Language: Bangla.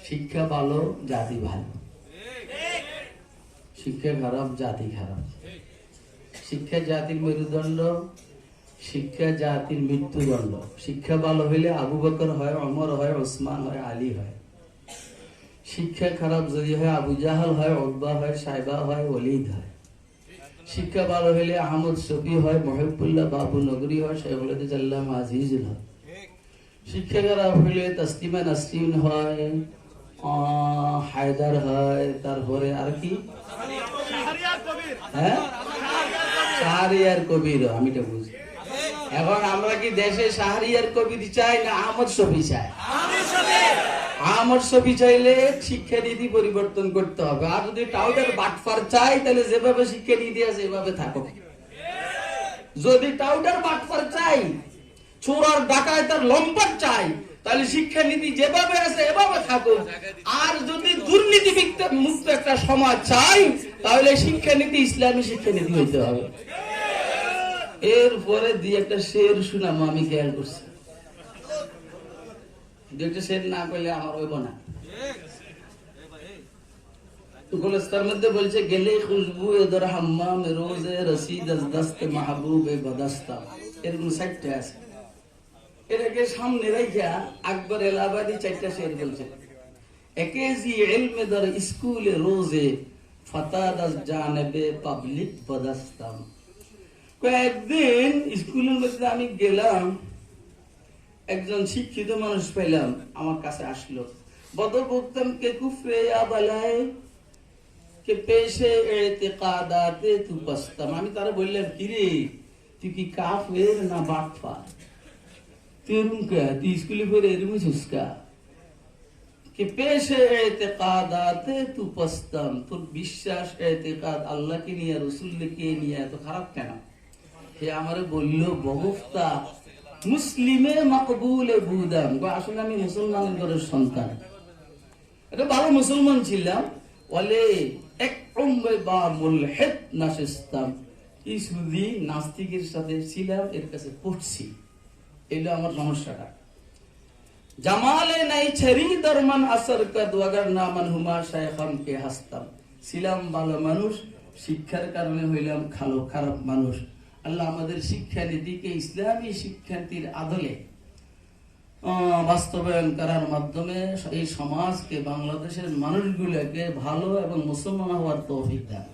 শিক্ষা ভালো, জাতি ভালো। শিক্ষা খারাপ, জাতি খারাপ। শিক্ষা জাতির মেরুদণ্ড, শিক্ষা জাতির মৃত্যুদণ্ড। শিক্ষা ভালো হইলে আবু বকর হয়, ওমর হয়, ওসমান হয়, আলী হয়। শিক্ষা খারাপ যদি হয় আবু জাহাল হয়, উতবা হয়, সাইবা হয়, ওয়ালিদ হয়। শিক্ষা ভালো হইলে আহমদ শফি হয়, মহিবুল্লাহ বাবু নগরী হয়, শাইখুল হাদিস আল্লামা আজিজুল হয়। শিক্ষা খারাপ হইলে তাসলিমা নাসরিন হয়, হায়দার হয়, তারপরে আর কি শাহরিয়ার কবির। আমি এটা বুঝি। এখন আমরা কি দেশে শাহরিয়ার কবির চাই না আহমদ শফি চাই? আহমদ শফি চাইলে শিক্ষানীতি পরিবর্তন করতে হবে। আর যদি টাউটার বাটফার চাই তাহলে যেভাবে শিক্ষানীতি আছে এভাবে থাকো। যদি টাউটার বাটফার চাই, চোরার ডাকায়তার লম্পট চাই, তাহলে শিক্ষানীতি যেভাবে আছে এভাবে থাকো। আর যদি দুর্নীতি মুক্ত একটা সমাজ চাই, তাহলে শিক্ষানীতি ইসলামী শিক্ষানীতি হইতে হবে। এরপরে দিয়ে একটা শের শুনাম, আমি খেয়াল করছি। দুইটা শের না করলে আমার হইব না। গুলস্তার মধ্যে বলছে, গেলে খুশবু এদর হাম্মাম রোজে রসিদ আজ দস্ত মাহবুব এ বদস্তা। এরকম 4টা আছে। এটাকে সামনে রাখিয়া আকবর এলাহাবাদী 4টা শের বলছে। একে জি ইলমে দর স্কুলে রোজে ফাতাদ আজ জানেবে পাবলিক বদস্তাম। কয়েকদিন স্কুলের মধ্যে আমি গেলাম, একজন শিক্ষিত মানুষ পেলাম, আমার কাছে আসলো। বদর বলতাম কে কুফরে ইয়া বালায়ে কে পেশে ইতিকাদাতে তু পাস্তাম। আমি তারা বললাম, কিরে তুই কি কাফের না বাটফার? তুই এরকম কে? তুই স্কুলে পড়ে এরকম হুসকা কে পেশে ইতিকাদাতে তু পাস্তাম। তোর বিশ্বাস ইতিকাদ আল্লাহকে নিয়ে, রাসূলকে নিয়ে এত খারাপ কেন? সে আমারে বলল, বগুফতা মুসলিমে মাকবুলে বুদাম। আসলে আমি মুসলমানের ঘরের সন্তান, এটা ভালো মুসলমান ছিলাম। বলে এক বা মুলহিদ নাশিস্তাম, ইসুদি নাস্তিকের সাথে ছিলাম, এর কাছে পড়ছি। এলো আমার সমস্যাটা। জামালে নাই ছেড়ি দরমান আসর কাদ ওয়াগার নামান হুমা শায়খান কে হাসতাম। ছিলাম ভালো মানুষ, শিক্ষার কারণে হইলাম খারাপ মানুষ। আল্লাহ আমাদের শিক্ষানীতিকে ইসলামী শিক্ষানীতির আদলে বাস্তবায়ন করার মাধ্যমে এই সমাজকে, বাংলাদেশের মানুষগুলোকে ভালো এবং মুসলমান হওয়ার তৌফিক দান।